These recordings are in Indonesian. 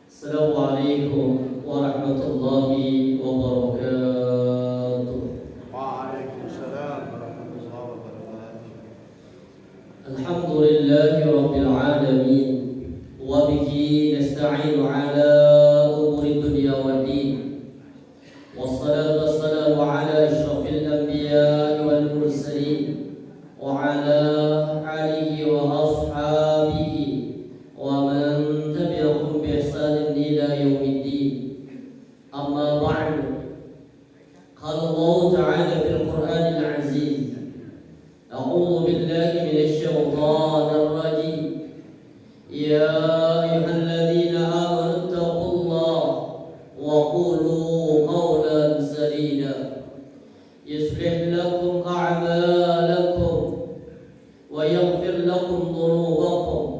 Assalamualaikum warahmatullahi wabarakatuh. Waalaikumsalam warahmatullahi wabarakatuh. Alhamdulillahi rabbil alamin. Wa bihi nasta'inu ala umuri dunya waddin. Wassalatu wassalamu ala asyrafil anbiya'i wal mursalin wa ala alihi wa ashabihi wa man tabi'ahum bi ihsanin ila yaumiddin. Amma ba'du. Qala Allah ta'ala fil Qur'anil 'aziz. A'udzu billahi minasy syaithanir rajim. Ya ayyuhalladzina amanu taqullaha wa qulu qawlan sadida. Yuslih lakum a'malakum wa yaghfir lakum dhunubakum.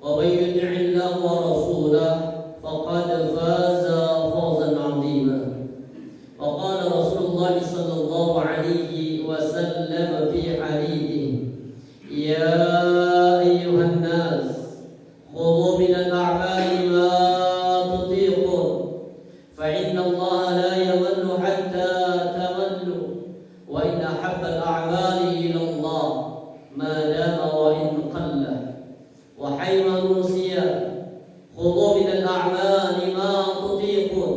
ومن يطع الله ورسوله فقد فاز فوزا عظيما. وقال رسول الله صلى الله عليه وسلم في حديثه: يا أيها الناس خذوا من الأعمال ما تطيقون فإن الله لا يمل حتى تملوا وإن أحب الأعمال إلى الله ما دام وإن قل. Wahai manusia, khudhu minal a'mali ma tutiqun.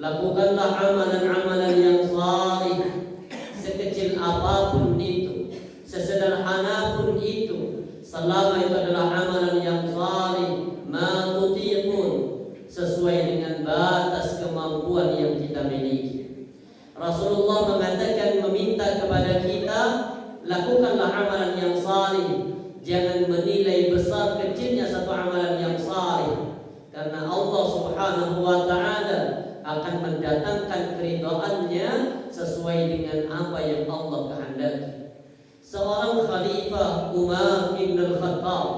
Lakukanlah amalan-amalan yang salih, sekecil apapun itu, sesederhana pun itu, selama itu adalah amalan yang salih, ma tutiqun, sesuai dengan batas kemampuan yang kita miliki. Rasulullah mengatakan, meminta kepada kita, lakukanlah amalan yang salih. Jangan menilai besar kecilnya satu amalan yang saleh, karena Allah Subhanahu wa taala akan mendatangkan keridhaannya sesuai dengan apa yang Allah kehendaki. Seorang khalifah Umar bin Al-Khattab,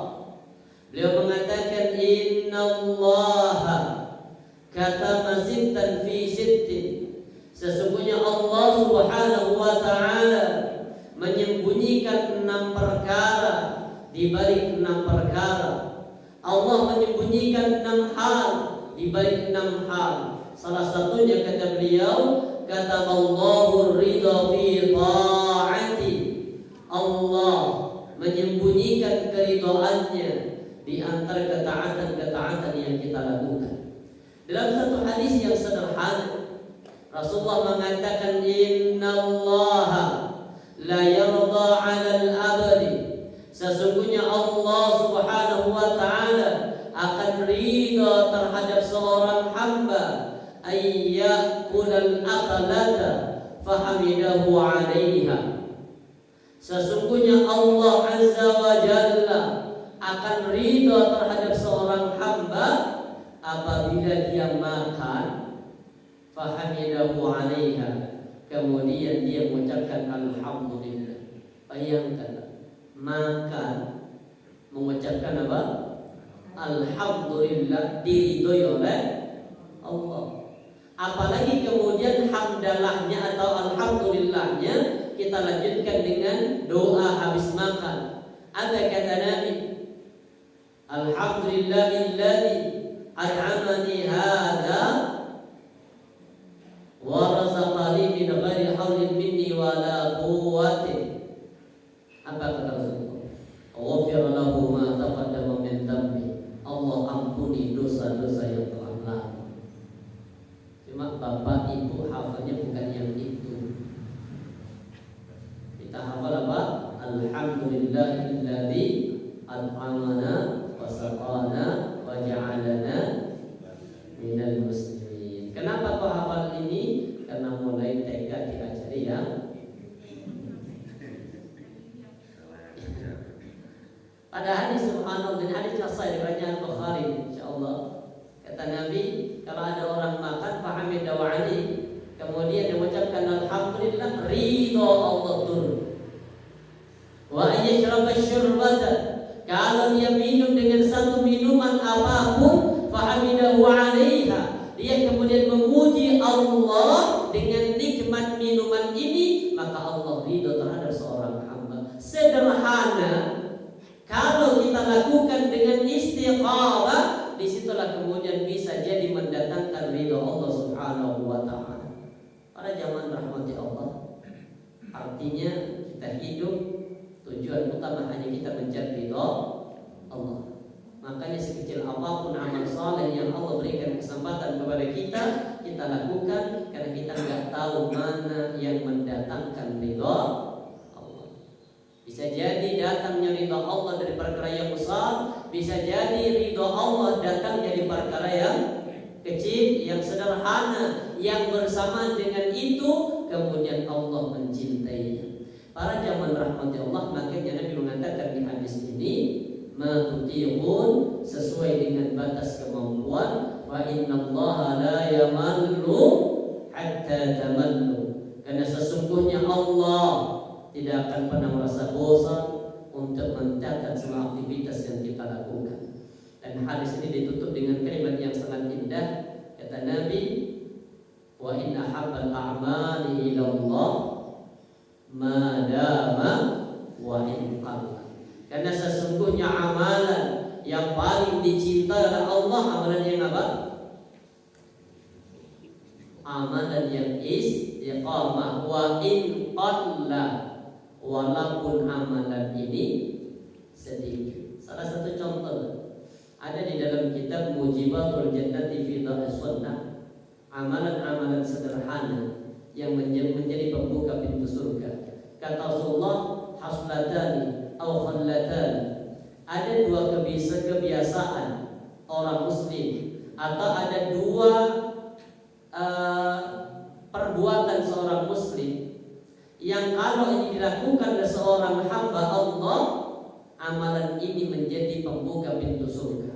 beliau mengatakan, innallaha katama sittan fi sittin. Sesungguhnya Allah Subhanahu wa taala menyembunyikan 6 perkara di balik 6 perkara. Allah menyembunyikan 6 hal di balik 6 hal. Salah satunya kata beliau, kataballahu ridha fi ta'ati. Allah menyembunyikan keridhaannya di antara ketaatan-ketaatan yang kita lakukan. Dalam satu hadis yang sederhana, Rasulullah mengatakan, innallaha la yarda 'alal abdi. Sesungguhnya Allah Subhanahu wa taala akan ridha terhadap seorang hamba ayyakulal aqlata fahamidahu 'alaiha. Sesungguhnya Allah Azza wa Jalla akan ridha terhadap seorang hamba apabila dia makan fahamidahu 'alaiha, kemudian dia mengucapkan alhamdulillah. Bayangkan, makan mengucapkan apa? Alhamdulillah, diridhoi oleh Allah. Apalagi kemudian hamdalahnya atau alhamdulillahnya kita lanjutkan dengan doa habis makan. Apa kata Nabi? Alhamdulillahilladzi at'amani hadza wa razaqani min ghairi haulin minni wala quwwatin. Apa kata Rasulullah? Ghafir lahu ma taqaddama min dhanbi. Allah ampuni dosa-dosa yang telah lalu. Cuma bapak ibu hafalnya bukan yang itu. Kita hafal apa? Alhamdulillahilladzi at'amana wa saqana wa ja'alana minal muslimin. Kenapa kau hafal ini? Karena mulai TK diajari yang pada hadis subhanallah, dan hadis yang sahih riwayat Bukhari, insyaallah. Kata Nabi, kalau ada orang makan fahamidah wa 'alaihi, kemudian dia mengucapkan alhamdulillah, ridha Allah turun. Wa ayyashraba syurbata, kalau dia minum dengan satu minuman apapun fahamidahu 'alaiha, dia kemudian memuji Allah dengan nikmat minuman ini, maka Allah ridha terhadap seorang hamba. Sederhana, kalau kita lakukan dengan istighfar istiqamah, disitulah kemudian bisa jadi mendatangkan ridho Allah Subhanahu wa Ta'ala. Para jamaah rahmati Allah, artinya kita hidup tujuan utama hanya kita mencari ridho Allah. Makanya sekecil apapun amal saleh yang Allah berikan kesempatan kepada kita, kita lakukan karena kita nggak tahu mana yang mendatangkan ridho Allah. Bisa jadi datangnya ridho Allah dari perkara yang besar, bisa jadi ridho Allah datang dari perkara yang kecil, yang sederhana, yang bersamaan dengan itu kemudian Allah mencintainya. Para jamaah rahmati Allah, makanya Nabi mengatakan di hadis ini, "Matutiqun", sesuai dengan batas kemampuan, "Wa innallaha la yamallu hatta tamallu", karena sesungguhnya Allah tidak akan pernah merasa bosan untuk mencatat semua aktivitas yang kita lakukan. Dan hadis ini ditutup dengan kalimat yang sangat indah, kata Nabi, "Wa in ahabbal a'mali ila Allah ma dama wa in qalla", karena sesungguhnya amalan yang paling dicintai oleh Allah, amalan yang apa? Amalan yang istiqamah. Wa in qalla, walaupun amalan ini sedikit. Salah satu contoh ada di dalam kitab Mujibatul Jannati fi Dhahis Sunnah, amalan-amalan sederhana yang menjadi pembuka pintu surga. Kata Rasulullah, haslatani atau khallatani, ada dua kebiasaan orang muslim, atau ada dua perbuatan seorang muslim yang kalau ini dilakukan oleh seorang hamba Allah, amalan ini menjadi pembuka pintu surga.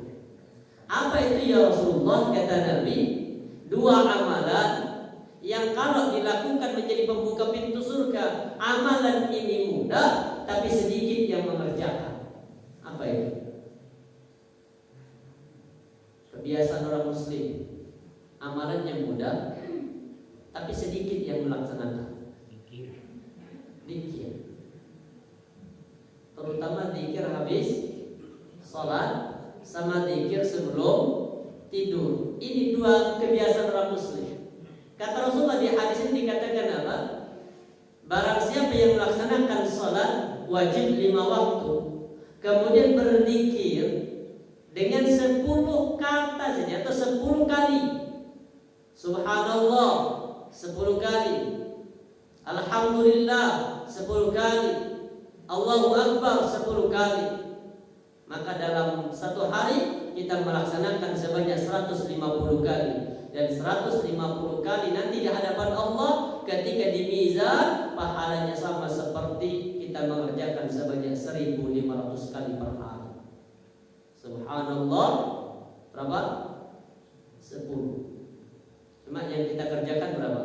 Apa itu ya Rasulullah? Kata Nabi, dua amalan yang kalau dilakukan menjadi pembuka pintu surga. Amalan ini mudah, tapi sedikit yang mengerjakan. Apa itu? Kebiasaan orang muslim, amalannya mudah, tapi sedikit yang melaksanakan. Dikir, terutama dikir habis sholat sama dikir sebelum tidur. Ini dua kebiasaan orang muslim. Kata Rasulullah di hadis ini dikatakan apa? Barang siapa yang melaksanakan sholat wajib 5 waktu, kemudian berzikir dengan 10 kata saja atau 10 kali, Subhanallah 10 kali, Alhamdulillah 10 kali, Allahu Akbar 10 kali, maka dalam satu hari kita melaksanakan sebanyak 150 kali. Dan 150 kali nanti di hadapan Allah ketika di mizan, pahalanya sama seperti kita mengerjakan sebanyak 1500 kali per hari. Subhanallah berapa? 10. Cuma yang kita kerjakan berapa?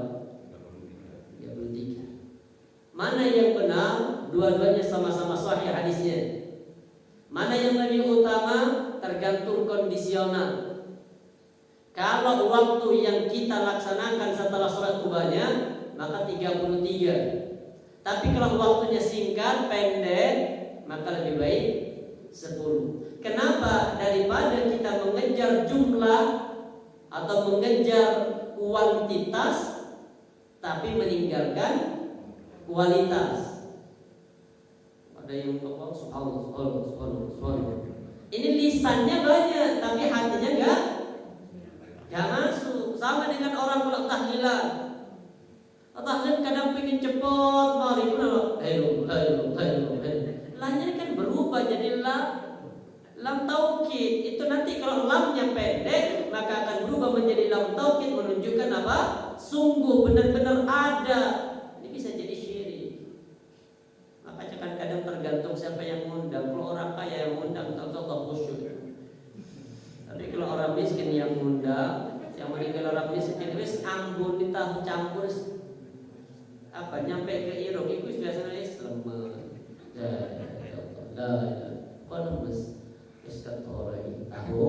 33. Mana yang benar? Dua-duanya sama-sama sahih hadisnya. Mana yang lebih utama? Tergantung kondisional. Kalau waktu yang kita laksanakan setelah sholat kubahnya, maka 33. Tapi kalau waktunya singkat, pendek, maka lebih baik 10. Kenapa? Daripada kita mengejar jumlah atau mengejar kuantitas tapi meninggalkan kualitas. Ada yang ngomong subhanallah. Ini lisannya banyak tapi hatinya enggak masuk. Sama dengan orang kalau tahlilan. Tahlil kadang pengen cepat, mari ayo. Lahnya kan berubah jadi lam taukid. Itu nanti kalau lamnya pendek, maka akan berubah menjadi lam taukid, menunjukkan apa? Sungguh benar-benar ada. Ini bisa jadi syirik. Makanya kadang tergantung siapa yang ngundang. Kalau orang kaya yang ngundang, Allah khusyuk. Tapi kalau orang miskin yang ngundang, yang meninggal orang miskin, wis ambun ditah campur apa nyampe ke irung itu biasanya Islam. Kalau wis katori tahu.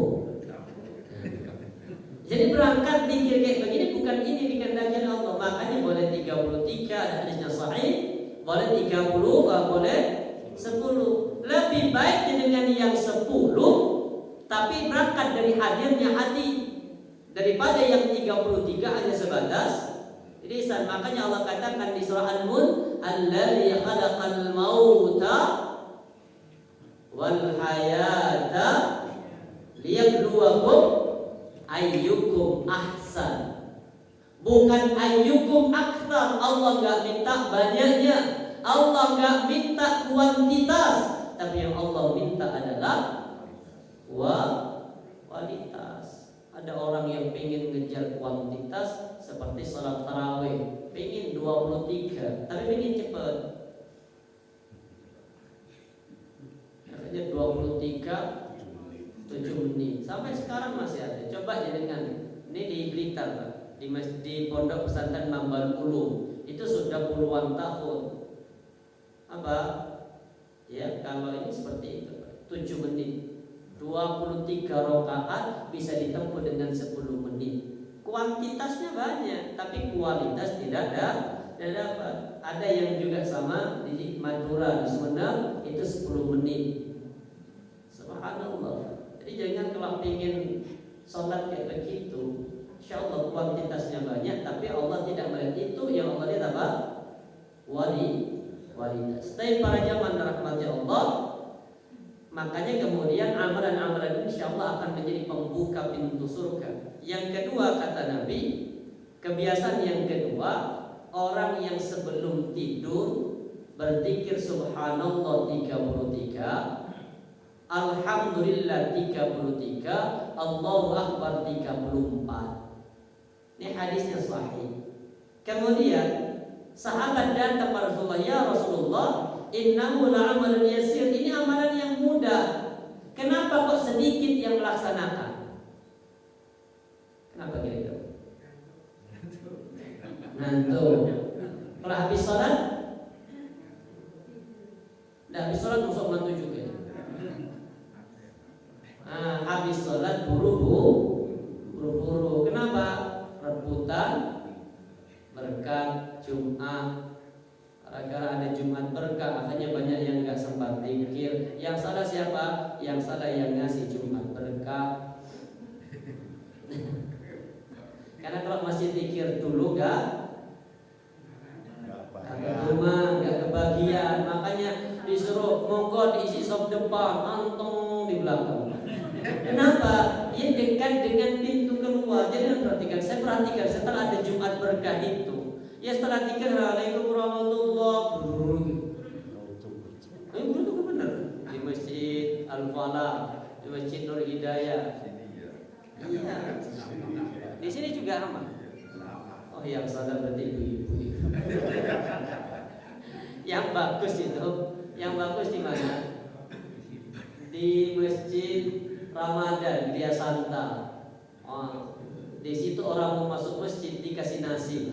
Jadi berangkat dikir kayak begini bukan ini dikehendaki Allah. Makanya boleh 33 ada hadisnya sahih, boleh 30, boleh 10. Lebih baik dengan yang 10 tapi tapi berangkat dari hadirnya hati. Daripada yang 33 hanya sebatas lisan. Makanya Allah katakan di surah Al-Mulk, "Allazi khalaqal mauta wal hayata liyabluwakum ayyukum ahsan." Bukan ayyukum aktsar. Allah enggak minta banyaknya, Allah enggak minta kuantitas, tapi yang Allah minta adalah kualitas. Ada orang yang pengen ngejar kuantitas seperti salat tarawih, pengen 23, tapi pengen cepat. Makanya 23 7 menit. Sampai sekarang masih ada. Coba dengan ini di Blitar, Pak. Di Pondok Pesantren Mamban Ulu. Itu sudah puluhan tahun. Apa? Ya, kalau ini seperti itu, Pak. 7 menit. 23 rakaat bisa ditempuh dengan 10 menit. Kuantitasnya banyak, tapi kualitas tidak dapat. Ada yang juga sama di Madura, di Sumedang, itu 10 menit. Subhanallah. Jadi jangan kalau ingin sholat kayak begitu, insya Allah kuantitasnya banyak, tapi Allah tidak melihat itu. Yang Allah lihat apa? Kualitas. Tapi para jamaah rahmati Allah, makanya kemudian amalan-amalan ini insya Allah akan menjadi pembuka pintu surga. Yang kedua kata Nabi, kebiasaan yang kedua, orang yang sebelum tidur berzikir subhanallah 33, alhamdulillah 33, Allahu akbar 34. Ini hadisnya sahih. Kemudian sahabat datang kepada Rasulullah, "Ya Rasulullah, innahu la'amalun yasir." Ini amalan yang mudah. Kenapa kok sedikit yang melaksanakan? Kenapa gitu? Ngantuk. Kalau habis sholat, habis sholat masuk ngantuk juga. Habis sholat buru-buru. Kenapa? Rebutan berkat Jumat. Gara-gara ada Jumat berkah, akhirnya banyak yang nggak sempat zikir. Yang salah siapa? Yang salah yang ngasih Jumat berkah. Karena kalau masih zikir dulu nggak rumah, nggak kebagian. Makanya disuruh monggo diisi sop depan, antong di belakang. Kenapa? Ia dekat dengan pintu keluar. Jadi saya perhatikan setelah ada Jumat berkah itu, ya setelah dikir Waalaikumsalam warahmatullahi wabarakatuh. Itu benar di Masjid Al-Falah, di Masjid Nur Hidayah. Iya. Di sini juga aman. Oh, yang salah berarti ibu-ibu. Yang bagus itu, yang bagus di mana? Di Masjid Ramadan, Gria Santa. Oh, di situ orang mau masuk masjid dikasih nasi.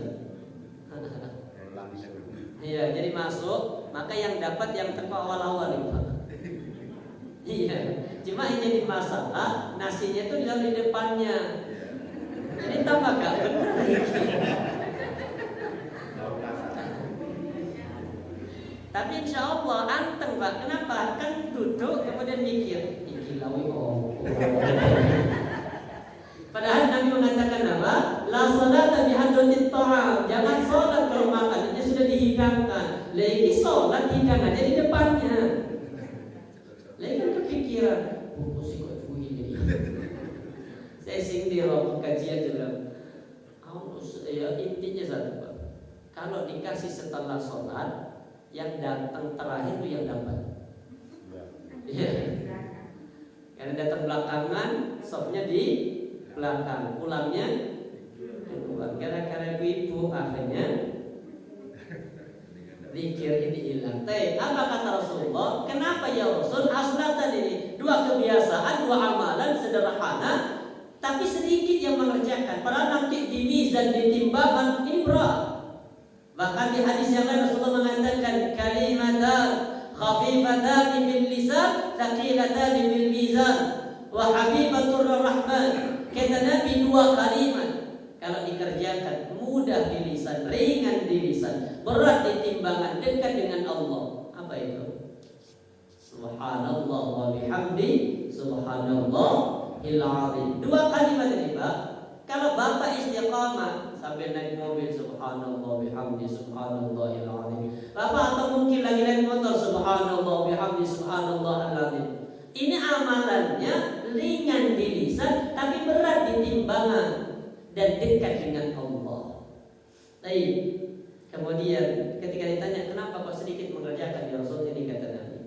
Iya, jadi masuk, maka yang dapat yang teko awal-awal itu. Iya, cuma yang jadi masalah nasinya itu di depannya. Jadi tambah gak benar. Tapi insya Allah anteng, Pak. Kenapa? Kan duduk kemudian mikir, iki lawi Padahal Nabi mengatakan apa? La salata bi hadratit ta'am. Jangan salat kalau makan, itu sudah dihidangkan. Lagi salat hidangan di depannya. Lagi kan kepikiran, sih kok ini. Saya sindir waktu kajian juga. Ya intinya satu, Pak. Kalau dikasih setelah salat, yang datang terakhir itu yang dapat. Iya. Karena datang belakangan, sopnya di belakang, pulangnya keluar. Gara-gara ibu akhirnya zikir ini hilang. Apa kata Rasulullah? Kenapa ya Rasul? Aslatan ini dua kebiasaan, dua amalan sederhana, tapi sedikit yang mengerjakan. Padahal nanti di mizan, di timbangan ini berat. Bahkan di hadis yang lain Rasulullah mengatakan kalimatan khafifatan fil lisan, thaqilatan fil mizan, wa habibatur rahman. Kata Nabi dua kalimat kalau dikerjakan mudah di lisan, ringan di lisan, berat di timbangan, dekat dengan Allah. Apa itu? Subhanallah wa bihamdi, subhanallah azim. Dua kalimat ini, Pak. Kalau Bapak istiqamah sambil naik mobil subhanallah bihamdi subhanallahil azim. Bapak atau mungkin lagi naik motor subhanallah bihamdi subhanallahil azim. Ini amalannya ringan di lisan tapi berat di timbangan dan dekat dengan Allah. Baik. Kemudian ketika ditanya kenapa kok sedikit mengerjakan ya Rasul, ini kata Nabi.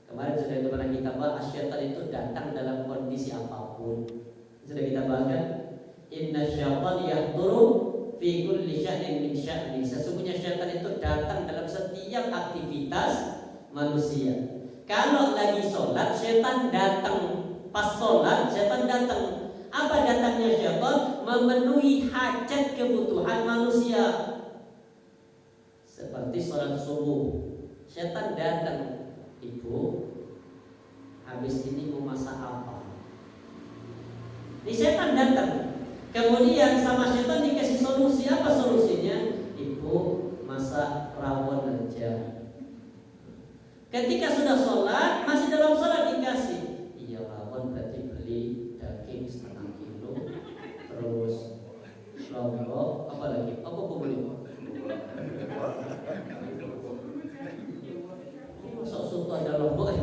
Kemarin sudah pernah kita bahas, syaitan itu datang dalam kondisi apapun. Sudah kita bahas kan? Inna syaitan yahduru fi kulli sya'nin min sya'ni. Sesungguhnya syaitan itu datang dalam setiap aktivitas manusia. Kalau lagi sholat, syaitan datang. Pas sholat, syaitan datang. Apa datangnya syaitan? Memenuhi hajat kebutuhan manusia. Seperti sholat subuh, syaitan datang. Ibu, habis ini mau masak apa? Ini syaitan datang. Kemudian sama syaitan dikasih solusi. Apa solusinya? Ibu, masak rawon aja. Ketika sudah sholat, masih dalam sholat dikasih. Iya, rawon berarti beli daging 1/2 kilo. Terus lombok, apa lagi? Apa beli? Sok ada lombok.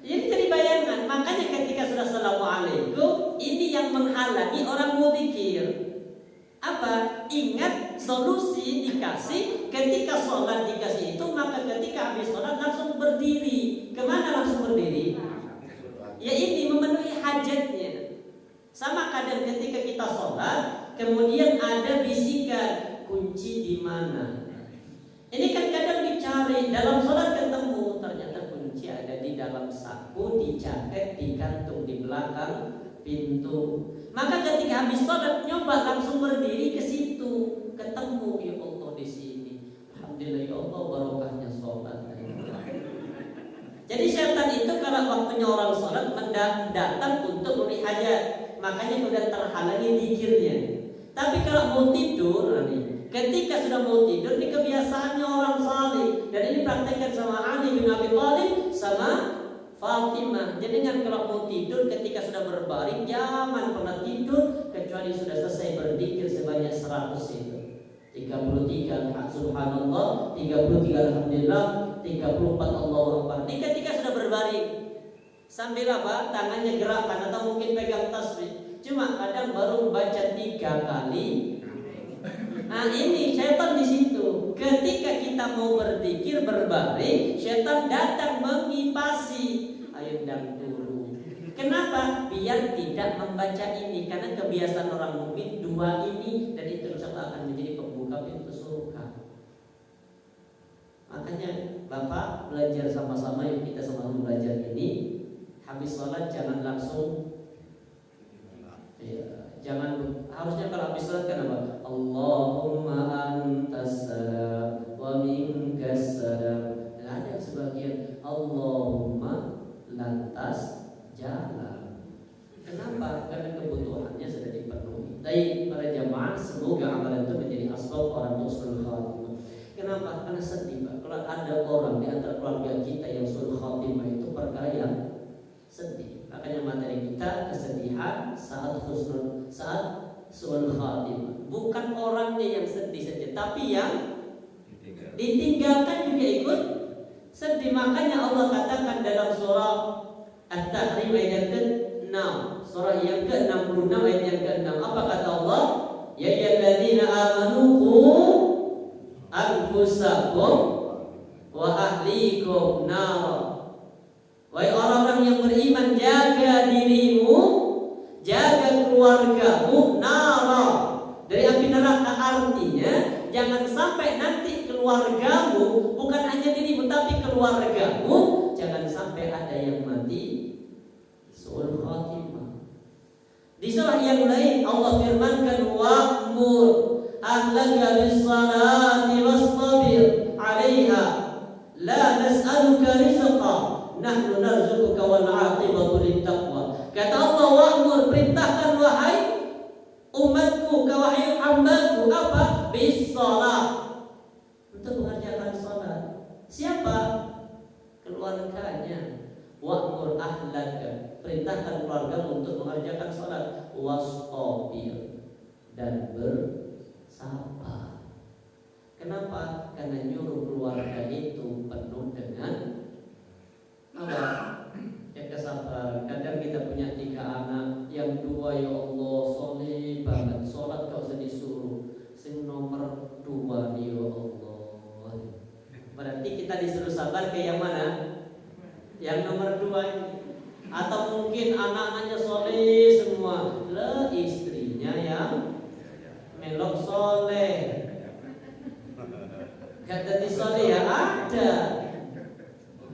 Ini jadi bayangan. Makanya ketika sudah assalamualaikum, ini yang menghalangi orang mau pikir. Apa? Ingat solusi dikasih ketika sholat dikasih itu, maka ketika habis sholat langsung berdiri. Kemana langsung berdiri? Ya ini memenuhi hajatnya. Sama kadang ketika kita sholat, kemudian ada bisikan, kunci di mana? Ini kan kadang dicari dalam sholat ketemu, ternyata kunci ada di dalam saku, di jaket, di kantung di belakang pintu. Maka ketika habis sholat nyoba langsung berdiri ke situ, ketemu ya Allah di sini. Alhamdulillah ya Allah barokahnya sholat. Jadi syaitan itu kalau waktunya orang sholat datang untuk memberi hajat, makanya sudah terhalangi zikirnya. Tapi kalau mau tidur, ketika sudah mau tidur, ini kebiasaannya orang saleh. Dan ini praktekkan sama Ali bin Abi Thalib sama Fatimah. Jadi kan kalau mau tidur ketika sudah berbaring, jangan pernah tidur kecuali sudah selesai berzikir sebanyak 100 itu. 33 subhanallah, 33 alhamdulillah, 34 Allahu akbar. Ini ketika sudah berbaring. Sambil apa? Tangannya gerakan atau mungkin pegang tasbih. Cuma kadang baru baca 3 kali. Nah ini syaitan di situ. Ketika kita mau berzikir berbaring, syaitan datang mengipasi. Ayo dang dulu. Kenapa? Biar tidak membaca ini. Karena kebiasaan orang mukmin 2 ini, dan itu akan menjadi pembuka pintu surga. Makanya Bapak belajar sama-sama, yuk kita sama-sama belajar ini. Habis sholat jangan langsung jangan, harusnya kalau habis sholat kan apa? Allahumma antas salam wa minkas salam. Ada sebagian Allahumma lantas jalan. Kenapa? Karena kebutuhannya sudah dipenuhi. Baik para jamaah, semoga amalan itu menjadi asbab orang husnul khatimah. Kenapa? Karena sedih Pak. Kalau ada orang di antara keluarga kita yang husnul khatimah itu perkara yang sedih. Makanya materi kita kesedihan saat su'ul khatimah. Bukan orangnya yang sedih saja, tapi yang ditinggalkan juga ikut sedih. Makanya Allah katakan dalam surah At-Tahrim ayat ke-6, surah yang ke-66 ayat yang ke-6. Apa kata Allah? Ya ayyuhalladzina amanu qu anfusakum wa ahlikum nar. Wahai orang-orang yang beriman, jaga dirimu, jaga keluargamu nara, dari api neraka. Artinya jangan sampai nanti keluargamu, bukan hanya dirimu tapi keluargamu, jangan sampai ada yang mati su'ul khatimah. Di surah yang lain Allah firmankan, wa'mur ahlaka bis-salati wastabir 'alaiha la nas'aluka rizqa nahnu narzuquka wal 'aqibatu lit-taqwa. Kata Allah, wa'mur, perintahkan wahai umatku, wahai hambaku, apa? Bis-shalah, untuk mengerjakan salat. Siapa? Keluarganya. Wa'mur ahlaka, perintahkan keluarga untuk mengerjakan sholat. Wastabir, dan bersabar. Kenapa? Karena nyuruh keluarga itu penuh dengan apa? Ya kesabaran. Kadang kita punya 3 anak, yang 2 ya Allah soleh banget, sholat gak usah disuruh. Sing nomor 2 nih ya Allah. Berarti kita disuruh sabar ke yang mana? Yang nomor 2 ini. Atau mungkin anak-anaknya soleh semua, lah istrinya yang melok soleh. Gak jadi soleh ya ada.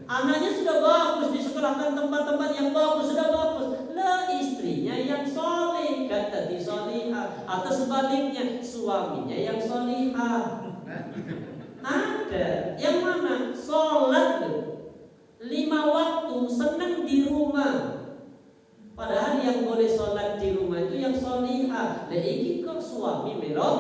Anaknya sudah bagus, disekolahkan tempat-tempat yang bagus, sudah bagus. Lah istrinya yang soleh, gak jadi solihah. Atau sebaliknya, suaminya yang solihah. Ada. Yang mana? Sholat 5 waktu, senang di rumah. Padahal yang boleh sholat di rumah itu yang solihah. Lah iki kok suami melok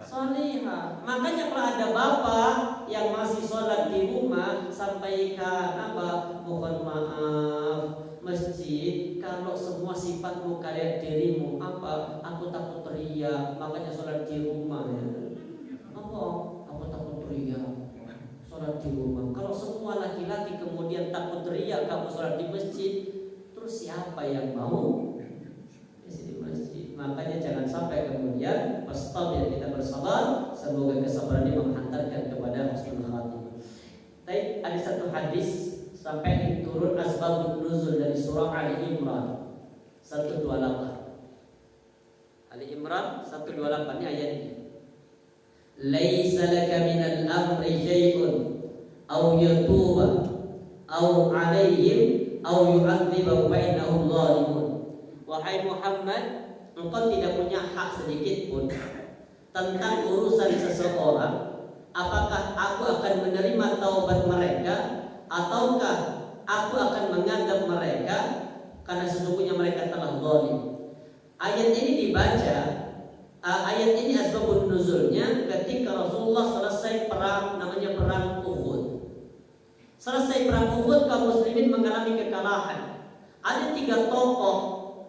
solihah. Makanya kalau ada bapak yang masih sholat di rumah, sampaikan apa? Mohon maaf, masjid kalau semua sifatmu kayak dirimu apa? Aku takut teriak, makanya sholat di rumah ya. Apa? Aku takut teriak, sholat di rumah. Kalau semua laki-laki kemudian takut teriak kamu sholat di masjid, terus siapa yang mau di masjid? Makanya jangan sampai kemudian ya kita bersabar. Semoga kesabaran ini menghantarkan kepada husnul khatimah. Baik, ada satu hadis sampai turun asbabun nuzul dari surah Ali Imran 128. Ali Imran 128 ini ayat ini. Laisa laka minal amri syai'un aw yatuba aw 'alaihim aw yu'adzibahum fa innahum zalimun. Wahai Muhammad, engkau tidak punya hak sedikit pun tentang urusan seseorang. Apakah aku akan menerima taubat mereka ataukah aku akan mengadab mereka karena sesungguhnya mereka telah zalim. Ayat ini dibaca, ayat ini asbabun nuzulnya ketika Rasulullah selesai perang, namanya perang Uhud. Selesai perang Uhud, kaum muslimin mengalami kekalahan. Ada 3 tokoh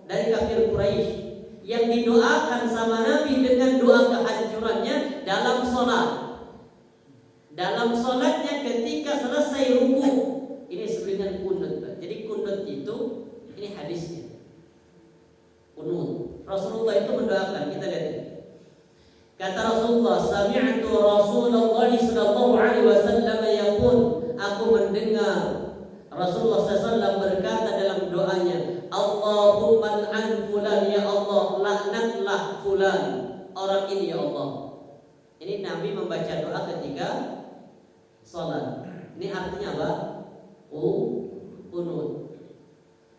dari kafir Quraisy yang didoakan sama Nabi dengan doa kehancurannya dalam sholat. Dalam sholatnya ketika selesai ruku, ini sebenarnya kunut. Jadi kunut itu, ini hadisnya. Kunut. Rasulullah itu mendoakan, kita lihat. Kata Rasulullah, sami'tu Rasulullah sallallahu alaihi wasallam yaqul, aku mendengar Rasulullah SAW berkata dalam doanya, Allahumma al'an fulan, ya Allah, laknatlah fulan, orang ini ya Allah. Ini Nabi membaca doa ketika sholat. Ini artinya apa? Kunut.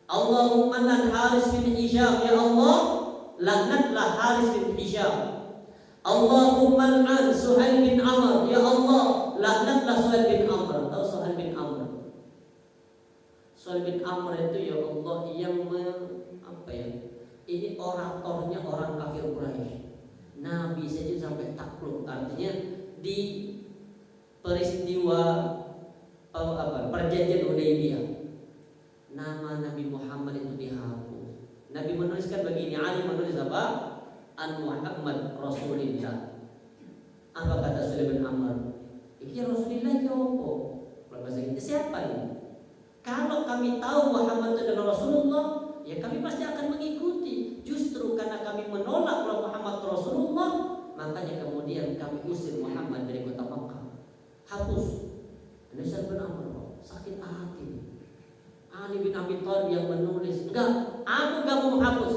Allahumma lan Haris bin Hisham, ya Allah, laknatlah Haris bin Hisham. Allahumma al'an Suhail bin Amr, ya Allah, laknatlah Suhail bin Amr. Tahu Suhail bin Amr? Suhail bin Amr itu ya Allah yang ini oratornya orang kafir Quraisy. Nabi saja sampai takluk. Artinya di peristiwa perjanjian Hudaybiyah, nama Nabi Muhammad itu dihapus. Nabi menuliskan begini, Ali menulis apa? An Muhammad Rasulillah. Apa kata Suhail bin Amr? Iki Rasulillah itu apa? Bahasa Inggris siapa ini? Kalau kami tahu Muhammad itu adalah Rasulullah, ya kami pasti akan mengikuti. Justru karena kami menolak kalau Muhammad itu Rasulullah, makanya kemudian kami usir Muhammad dari kota Makkah. Hapus. Suhail bin Amr sakit hati. Ali bin Abi Thalib yang menulis, enggak, aku enggak mau menghapus.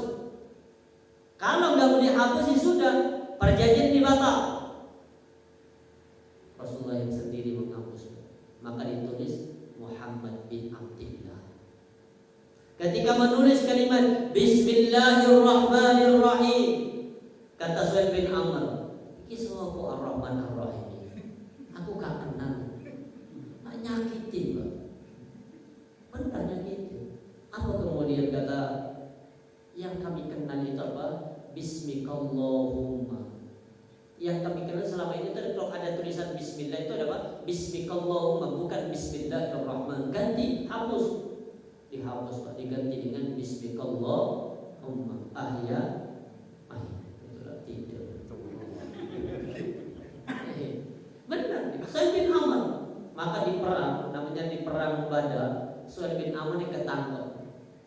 Kalau enggak mau dihapus ya sudah, perjanjian dibatal. Rasulullah yang sendiri menghapus. Maka ditulis Muhammad bin Abdillah. Ketika menulis kalimat Bismillahirrahmanirrahim, kata Suhail bin Amr, ini semua kok Ar-Rahman Ar-Rahim. Aku gak kenal. Tak nyakitin, Pak. Benar nyakitin. Apa kemudian kata yang kami kenal itu apa? Bismikallahumma. Yang kami kenal selama ini tadi kalau ada tulisan Bismillah itu ada apa? Bismikallahumma, bukan Bismillahirrahman. Ganti, hapus. dihapus Pak, diganti dengan bismikallahumma ahya itulah tidur. Benar, Suhail bin Amr. Maka di perang, namanya di perang Badar, Suhail bin Amr ketangkep.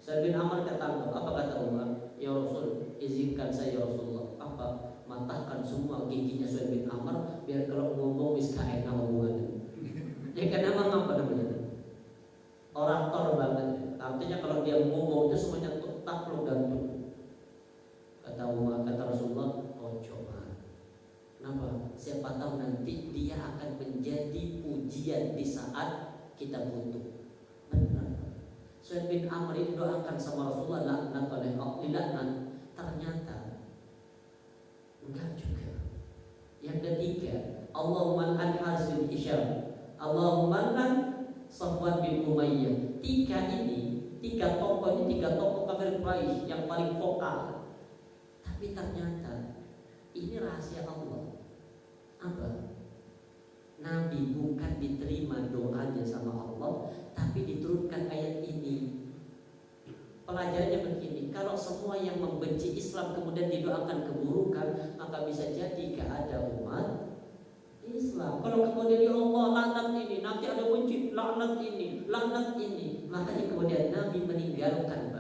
Suhail bin Amr ketangkep. Apa kata Umar? Ya Rasul, izinkan saya ya Rasulullah. Apa? Matahkan semua giginya Suhail bin Amr biar kalau ngomong bisa enak omongannya. Ya kan emang apa namanya? Orator banget. Artinya kalau dia ngomong itu semuanya tetap lo gantung. Kata Umar, kata Rasulullah, oh coba. Kenapa? Siapa tahu nanti dia akan menjadi ujian di saat kita butuh. Benar. Suhail bin Amr ini doakan sama Rasulullah laknat oleh Allah. Ternyata enggak juga. Yang ketiga, Allahumma an Harits bin Hisham, Allahumma an Safwan bin Umayyah. Tiga tokoh kafir Quraisy yang paling vokal. Tapi ternyata ini rahasia Allah. Apa? Nabi bukan diterima doanya sama Allah, tapi diturunkan ayat ini. Pelajarannya begini, kalau semua yang membenci Islam kemudian didoakan keburukan, maka bisa jadi gak ada umat Islam. Kalau kemudian ya Allah laknat ini, nanti ada benci, laknat ini, makanya kemudian Nabi meninggalkan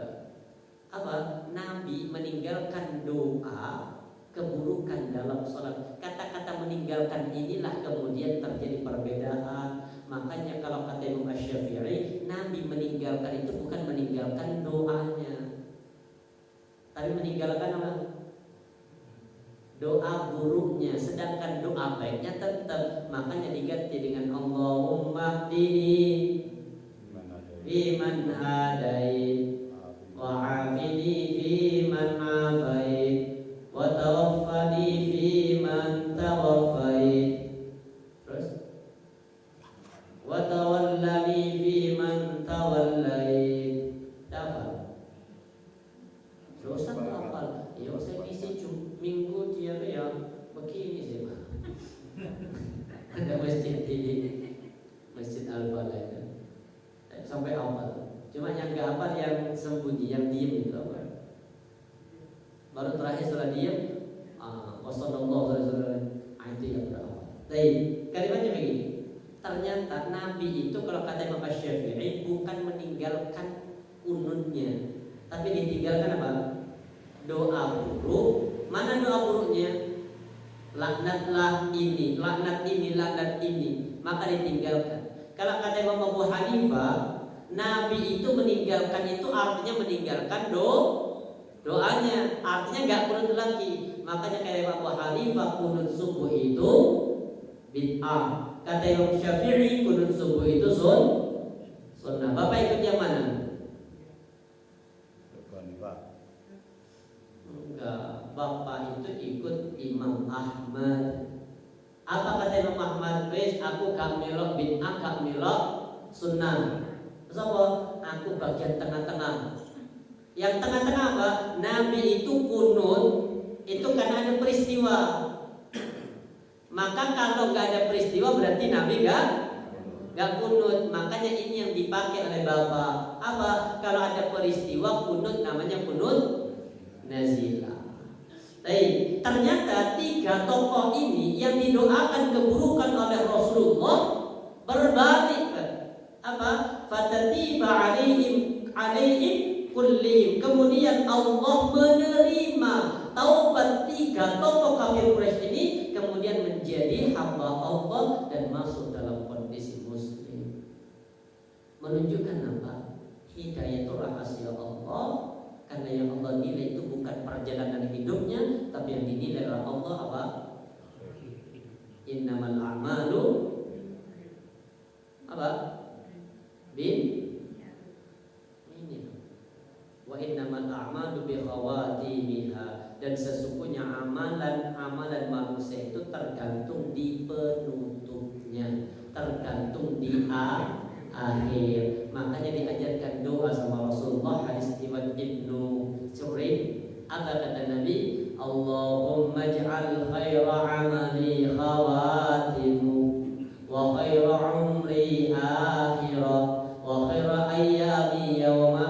apa? Nabi meninggalkan doa keburukan dalam sholat. Kata-kata meninggalkan inilah kemudian terjadi perbedaan. Makanya kalau kata Imam Asy-Syafi'i, Nabi meninggalkan itu bukan meninggalkan doanya, tapi meninggalkan apa? Doa buruknya. Sedangkan doa baiknya tetap. Makanya diganti dengan Allahumma hdini fiman hadait wa afini fiman afait wa tawaffani fiman tawaffait, terus wa tawallani fiman tawallait. Dapat? Dosa hafal. Ya saya isi minggu tiap ya begini sih Pak. Ada masjid di Masjid Al-Falah sampai hafal. Cuma yang nggak hafal yang sembunyi, yang diem itu apa? Baru terakhir setelah diem, wassallallahu alaihi wasallam, itu yang berhafal. Tapi kalimatnya begini. Ternyata Nabi itu kalau kata Imam Asy-Syafi'i bukan meninggalkan kunutnya, tapi ditinggalkan apa? Doa buruk. Mana doa buruknya? Laknatlah ini, laknat ini, laknat ini. Maka ditinggalkan. Kalau kata Imam Abu Hanifah, Nabi itu meninggalkan itu artinya meninggalkan doanya, artinya nggak kunut lagi. Makanya kata Imam Abu Hanifah kunut subuh itu bid'ah. Kata Imam Syafi'i kunut subuh itu sunnah. Bapak ikut yang mana? Enggak, Bapak itu ikut Imam Ahmad. Apa kata Imam Ahmad? Wes aku gak melok bid'ah, gak melok sunnah. Terus apa? Aku bagian tengah-tengah. Yang tengah-tengah apa? Nabi itu kunut itu karena ada peristiwa. Maka kalau gak ada peristiwa berarti Nabi gak kunut. Makanya ini yang dipakai oleh Bapak. Apa? Kalau ada peristiwa kunut namanya kunut nazilah. Baik, ternyata tiga tokoh ini yang didoakan keburukan oleh Rasulullah berbalik. Apa? Fatatiba alaihim kullihim. Kemudian Allah menerima taubat tiga tokoh kafir Quraisy ini, kemudian menjadi hamba Allah dan masuk dalam kondisi muslim. Menunjukkan apa? Hidayah itu rahasia Allah. Karena yang Allah nilai itu bukan perjalanan hidupnya, tapi yang dinilai oleh Allah apa? Innamal a'malu apa? Ini. Wa innamal a'malu bi khawatimiha. Dan sesungguhnya amalan manusia itu tergantung di penutupnya, tergantung di akhir. Makanya diajarkan doa sama Rasulullah, hadis riwayat Ibnu Suraid. Apa kata Nabi? Allahumma ij'al khaira amali khawatimu wa khaira umri akhirah wa khaira ayyami yawma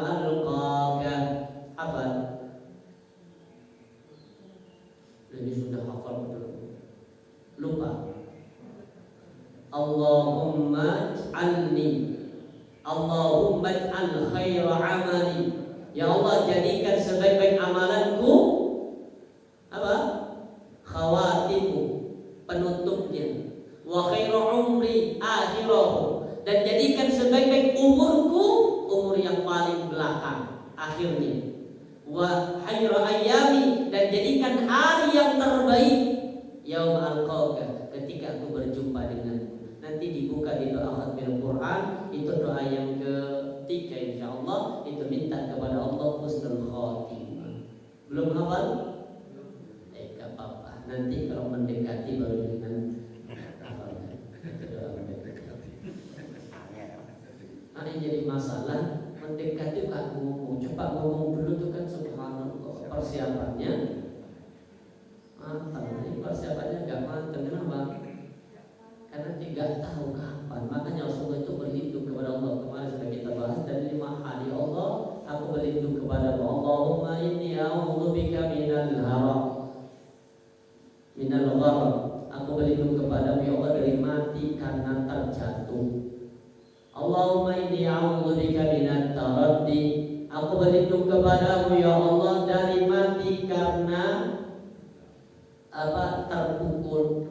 khaira amali. Ya Allah, jadikan sebaik-baik amalanku apa? Khawatimu, penutupnya. Wa khairu umri akhirahu, dan jadikan sebaik-baik umurku umur yang paling belakang akhirnya. Wa khairu ayyami, dan jadikan hari yang terbaik yaum alqauka, ketika aku berjumpa denganmu. Nanti dibuka di doa khatmil Quran, itu doa yang ketiga insyaallah, itu minta kepada Allah husnul khatimah. Belum hafal? Gak apa-apa, nanti kalau mendekati baru dengan hafalnya. Ada yang jadi masalah mendekati gak ngomong, coba ngomong dulu tuh kan, subhanallah persiapannya matang. Ini persiapannya gak matang, kenapa? Karena tidak tahu kapan. Makanya Rasulullah itu berlindung kepada Allah. Kemarin sudah kita bahas dari 5 hal. Ya Allah, aku berlindung kepada Allahumma inni a'udzubika minal haram, minal gharar. Aku berlindung kepada Ya Allah dari mati karena terjatuh. Allahumma inni a'udzubika minat taraddi. Aku berlindung kepadamu ya Allah dari mati karena terpukul.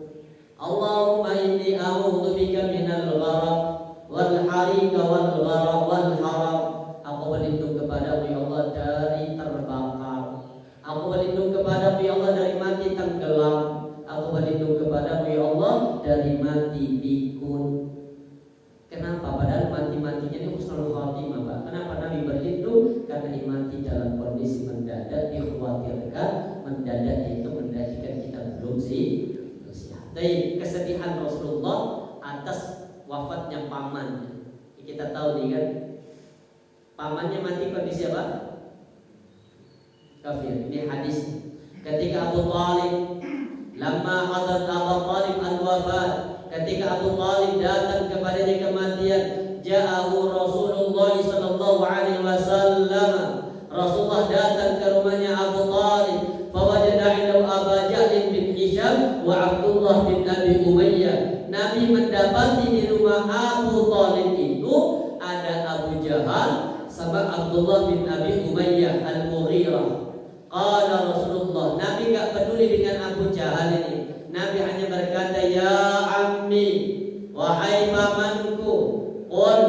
Allahumma inni a'udzubika minal gharaq wal hariq wal gharaq wal haram. Aku berlindung kepadamu ya Allah dari terbakar. Aku berlindung kepadamu ya Allah dari mati tenggelam. Aku berlindung kepadamu ya Allah dari mati pikun. Kenapa? Padahal mati-matinya ini husnul khatimah, Pak. Kenapa Nabi berlindung? Karena mati dalam kondisi mendadak, dikhawatirkan mendadak itu menjadikan kita belum siap. Dari kesedihan Rasulullah atas wafatnya pamannya. Kita tahu nih kan, pamannya mati kondisi apa? Kafir. Ini hadis. Ketika Abu Talib, lamma hadat Abu Talib al-wafat, ketika Abu Talib datang kepadanya kematian, ja'ahu Rasulullah sallallahu alaihi wasallam. Rasulullah datang ke rumahnya Abu Talib, fawajada indahu Aba Jahl bin Hisham wa Abdullah bin Abi Umayyah. Nabi mendapati di rumah Abu Talib itu ada Abu Jahal sama Abdullah bin Abi Umayyah al-Mughirah. Qala Rasulullah, Nabi gak peduli dengan Abu Jahal ini. Nabi hanya berkata, ya ammi, wahai pamanku, qul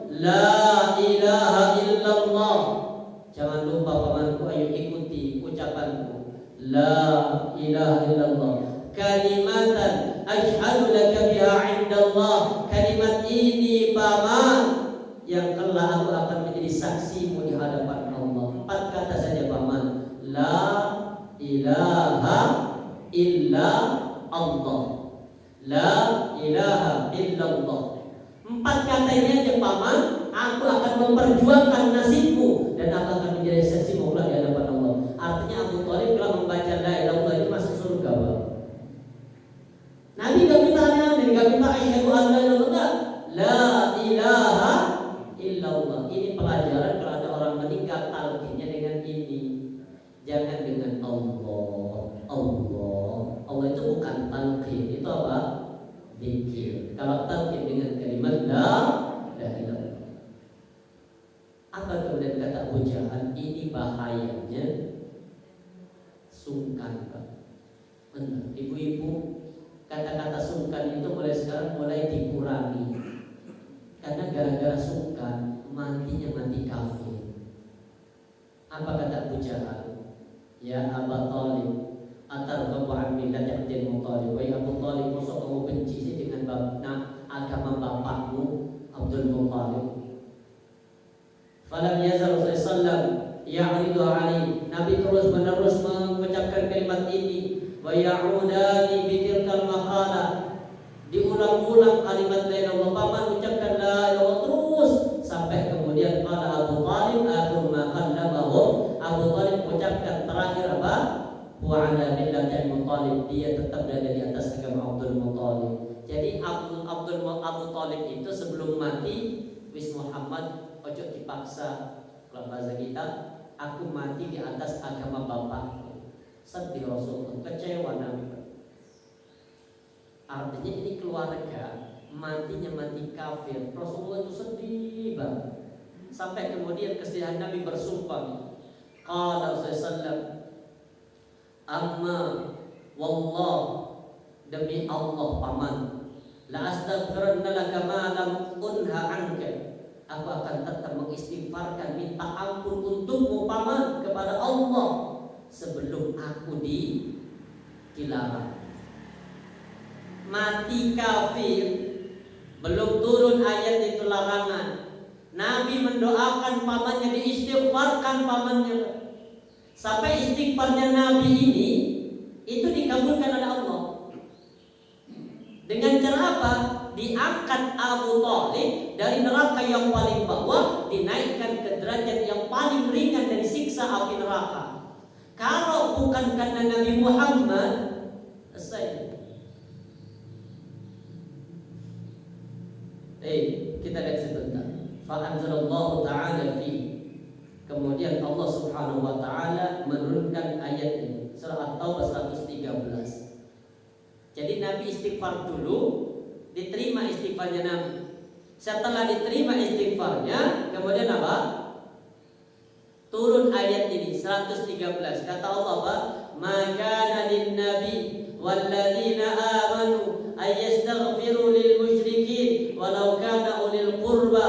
la ilaha illallah. Jangan lupa pamanku, ayo ikuti ucapanku, la ilaha illallah, kalimatan asyhadu laka biha indallah. Kalimat ini paman yang kelak aku akan menjadi saksimu di hadapan Allah. 4 kata saja paman, la ilaha illa Allah, la ilaha illallah. 4 kata ini aja paman, aku akan memperjuangkan nasibmu dan aku akan menjadi saksi Maula di hadapan Allah. Artinya Abu Thalib kalau membaca la ilaha illallah itu masuk surga, Pak. Nabi gak minta aneh-aneh, gak minta asyhadu an la ilaha illallah, la ilaha illallah. Ini pelajaran kalau ada orang meninggal, talqinnya dengan ini, jangan dengan Allah. Allah itu bukan talqin, itu apa? Zikir. Kalau talqin dengan kalimat la ilaha illallah. Apa kemudian kata Abu Jahal? Ini bahayanya sungkan, Pak. Benar, ibu-ibu, kata-kata sungkan itu mulai sekarang mulai dikurangi. Karena gara-gara sungkan matinya mati kafir. Apa kata Abu Jahal? Ya Abu Talib, atarghabu an millati Abdul Muthalib. Wahai Abu Talib, masa kamu benci sih dengan agama bapakmu Abdul Muthalib? Falam yazal Rasulullah sallam ya'ridu alaihi. Nabi terus menerus mengucapkan kalimat ini, wa ya'udani bitilkal maqalah. Diulang-ulang kalimat la ilaha illallah, paman ucapkan la ilaha illallah terus sampai kemudian qala Abu Talib akhir ma qallabahu. Abu Talib ucapkan terakhir apa? Wa ala millati Muthalib, dia tetap berada di atas agama Abdul Muthalib. Jadi Abu Talib itu sebelum mati, wis Muhammad ojo dipaksa, kalau bahasa kita, aku mati di atas agama bapakku. Sedih Rasulullah, kecewa Nabi. Artinya ini keluarga matinya mati kafir. Rasulullah itu sedih banget. sampai kemudian kesedihan Nabi bersumpah. Qala Rasulullah, amma wallah, demi Allah paman, la astaghfiranna laka ma lam unha anka, aku akan tetap mengistighfarkan, minta ampun untukmu paman kepada Allah sebelum aku dilarang. Mati kafir, belum turun ayat itu larangan, Nabi mendoakan pamannya, diistighfarkan pamannya, sampai istighfarnya Nabi ini itu dikabulkan oleh Allah. Dengan cara apa? Diangkat Abu Thalib dari neraka yang paling bawah, dinaikkan ke derajat yang paling ringan dari siksa api neraka. Kalau bukan karena Nabi Muhammad, selesai. Kita lihat sebentar. Fa'anzalallahu ta'ala fi. Kemudian Allah Subhanahu wa taala menurunkan ayat ini, surah At-Taubah 113. Jadi Nabi istighfar dulu, diterima istighfarnya Nabi. Setelah diterima istighfarnya, kemudian apa? Turun ayat ini 113. Kata Allah apa? Maka lin nabi walladzina amanu ayastaghfiru lil musyrikin walau kana ulil qurba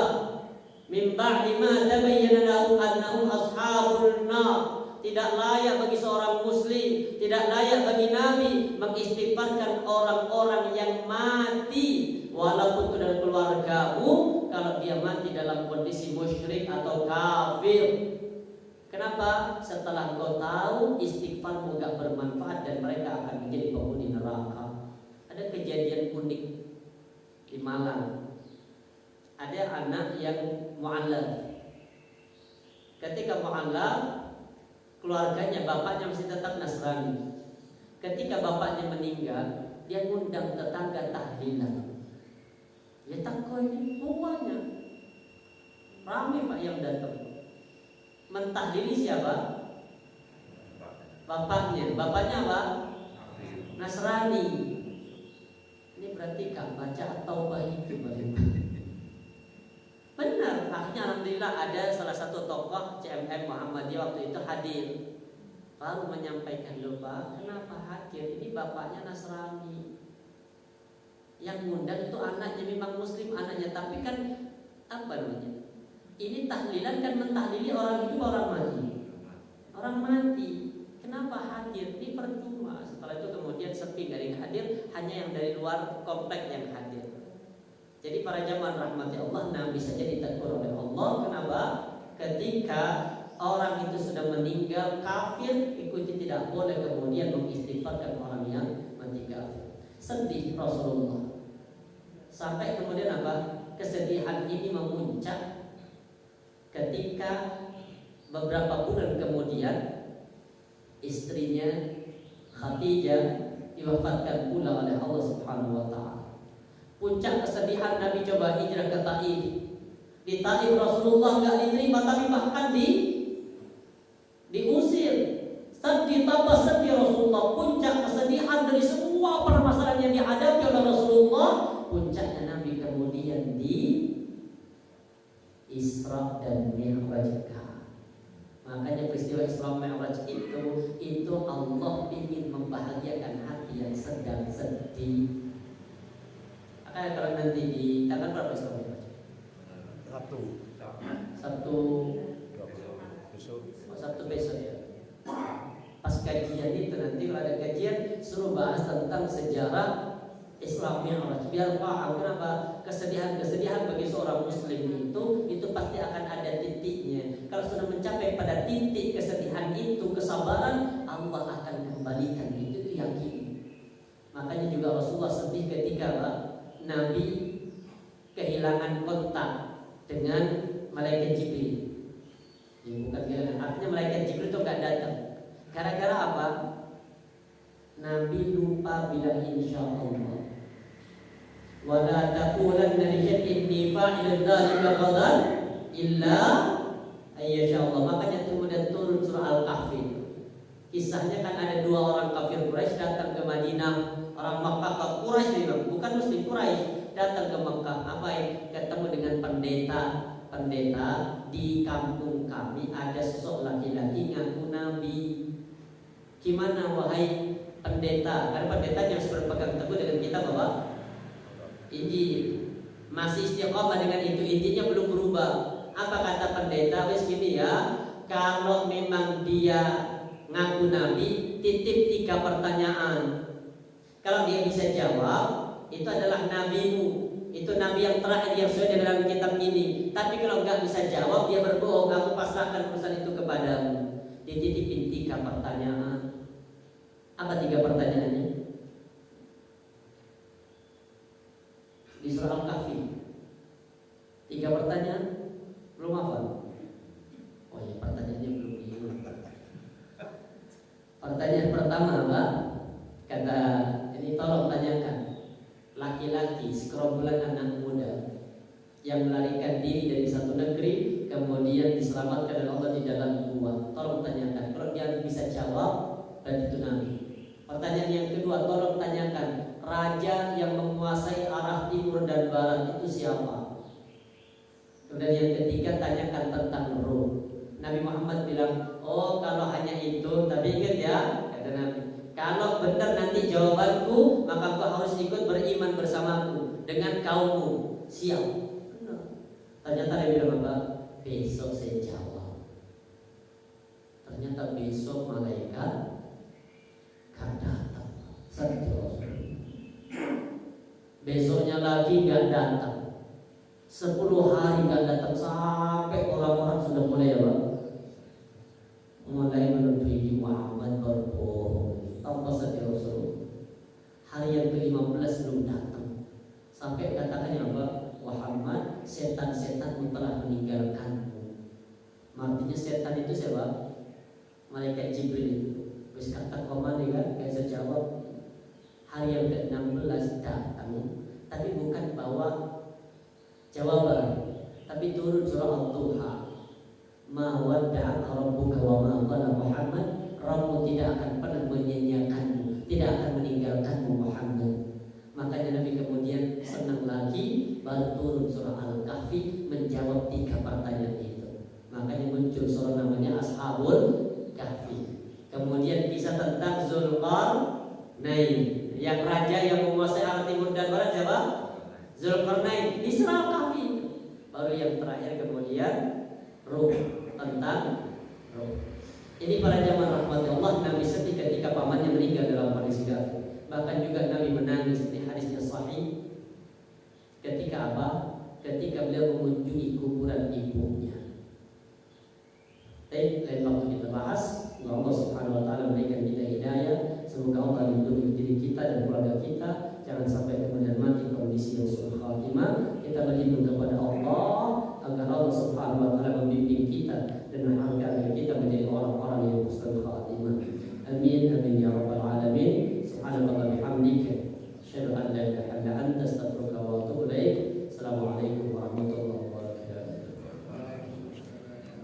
min ba'di ma tabayyana lahum annahum ashabun nar. Tidak layak bagi seorang muslim, tidak layak bagi Nabi mengistighfarkan orang-orang yang mati walaupun itu dari keluargamu, kalau dia mati dalam kondisi musyrik atau kafir. Kenapa? Setelah kau tahu istighfarmu gak bermanfaat dan mereka akan menjadi penghuni neraka. Ada kejadian unik di Malang. Ada anak yang mu'allaf. Ketika mu'allaf, keluarganya, bapaknya masih tetap Nasrani. Ketika bapaknya meninggal, dia ngundang tetangga tahlilan. Ya takut ini buahnya ramai pak yang datang. Mentahlili siapa? Bapaknya. Bapaknya apa? Nasrani. Ini berarti kan baca At-Taubah itu benar. Akhirnya alhamdulillah ada salah satu tokoh CMM Muhammadiyah waktu itu hadir, lalu menyampaikan, loh Pak, kenapa hadir? Ini bapaknya Nasrani, yang ngundang itu anaknya memang muslim anaknya, tapi kan apa namanya? Ini tahlilan kan mentahlili orang hidup, orang mati. Orang mati, kenapa hadir? Ini percuma. Setelah itu kemudian sepi, dari yang hadir, hanya yang dari luar komplek yang hadir. Jadi para jamaah rahmati Allah, Nabi saja ditegur oleh Allah. Kenapa? Ketika orang itu sudah meninggal kafir, ikuti tidak boleh kemudian mengistighfarkan orang yang mati kafir. Sedih Rasulullah. Sampai kemudian apa? Kesedihan ini memuncak ketika beberapa bulan kemudian istrinya Khadijah diwafatkan pula oleh Allah Subhanahu wa taala. Puncak kesedihan Nabi coba hijrah ke Taif. Di Taif Rasulullah enggak diterima, tapi bahkan diusir. Sedih tambah sedih Rasulullah. Puncak kesedihan dari semua permasalahan yang dihadapi oleh Rasulullah, puncaknya Nabi kemudian di Isra dan Mi'raj. Makanya peristiwa Isra Mi'raj itu Allah ingin membahagiakan hati yang sedang sedih. Makanya kalau nanti di tanggal berapa Isra Mi'raj? Sabtu besok ya. Pas kajian itu nanti kalau ada kajian suruh bahas tentang sejarah Isra Mi'raj, biar paham kenapa kesedihan bagi seorang muslim itu pasti akan ada titiknya. Kalau sudah mencapai pada titik kesedihan itu, kesabaran, Allah akan kembalikan itu yakin. Makanya juga Rasulullah sedih ketika Nabi kehilangan kontak dengan malaikat Jibril. Ya, bukan kehilangan, artinya malaikat Jibril itu gak datang. Gara-gara apa? Nabi lupa bilang insya Allah. Wala taqulanna li shay'in inni fa'ilun dzalika ghadan illa ayyasha Allah. Makanya kemudian turun surah Al-Kahfi. Kisahnya kan ada dua orang kafir Quraisy datang ke Madinah. Orang Makkah ke Quraisy, bukan muslim Quraisy, datang ke Makkah. Apa yang ketemu dengan pendeta di kampung kami ada sosok laki-laki ngaku nabi. Gimana wahai pendeta? Karena pendeta yang berpegang teguh dengan kita bahwa Injil, masih istiqomah dengan itu, intinya belum berubah. Apa kata pendeta? Wes gini ya, kalau memang dia ngaku nabi, titip 3 pertanyaan. Kalau dia bisa jawab, itu adalah nabimu. Itu nabi yang terakhir yang sesuai dengan kitab ini. Tapi kalau nggak bisa jawab, dia berbohong. Aku pasrahkan urusan itu kepadamu. Dititipin 3 pertanyaan. Apa 3 pertanyaannya? Di surah Al-Kahfi 3 pertanyaan. Belum hafal? Oh ya, pertanyaannya belum ingat. Pertanyaan pertama apa? Kata ini, tolong tanyakan. Laki-laki sekerombolan anak muda yang melarikan diri dari satu negeri, kemudian diselamatkan oleh Allah di dalam gua. Tolong tanyakan. Kalau dia bisa jawab, berarti itu nabi. Pertanyaan yang kedua, tolong tanyakan, raja yang menguasai arah timur dan barat itu siapa? Kemudian yang ketiga, tanyakan tentang roh. Nabi Muhammad bilang, oh kalau hanya itu, tapi ingat ya, kata Nabi, kalau benar nanti jawabanku, maka kau harus ikut beriman bersamaku dengan kaummu. Siap? Benar. Ternyata dia bilang apa? Besok saya jawab. Ternyata besok malaikat gak datang. Besoknya lagi gak datang. 10 hari gak datang, sampai orang-orang sudah mulai apa? Mulai menuduhi Muhammad berbohong. Tanpa sadar Rasul. Hari yang ke-15 belum datang. Sampai katakannya apa? Muhammad, setan-setan telah meninggalkanmu. Artinya setan itu siapa? Malaikat Jibril itu. Wis kata komando kan, gak bisa jawab. Hari yang ke-16 datang, tapi bukan bawa jawaban, tapi turun surah Al-Duha. Ma wadda'aka rabbuka wa ma qala Muhammad. Rabbu tidak akan pernah menyanyiakanmu, tidak akan meninggalkanmu Muhammad. Makanya Nabi kemudian senang lagi, baru turun surah Al-Kahfi menjawab 3 pertanyaan itu. Makanya muncul surah namanya Ashabul Kahfi. Kemudian kisah tentang Zulqarnain, yang raja yang menguasai arah timur dan barat siapa? Zulqarnain di surah Al-Kahfi. Baru yang terakhir kemudian Ruh, tentang Ruh. Ini para jamaah rahmat Allah, Nabi sedih ketika pamannya meninggal dalam kondisi kafir. Bahkan juga Nabi menangis di hadisnya sahih. Ketika apa? Ketika beliau mengunjungi kuburan ibunya. Baik, lain waktu kita bahas. Semoga Allah Subhanahu wa taala memberikan kita hidayah. Semoga Allah lindungi diri kita dan keluarga kita. Jangan sampai kemudian mati kondisi yang su'ul khatimah. Kita berlindung kepada Allah agar Allah Subhanahu wa taala membimbing kita dan mengangkat agar kita menjadi orang-orang yang husnul khatimah. Amin amin ya rabbal alamin. Subhanallah wa bihamdika, asyhadu an la ilaha illa anta, astaghfiruka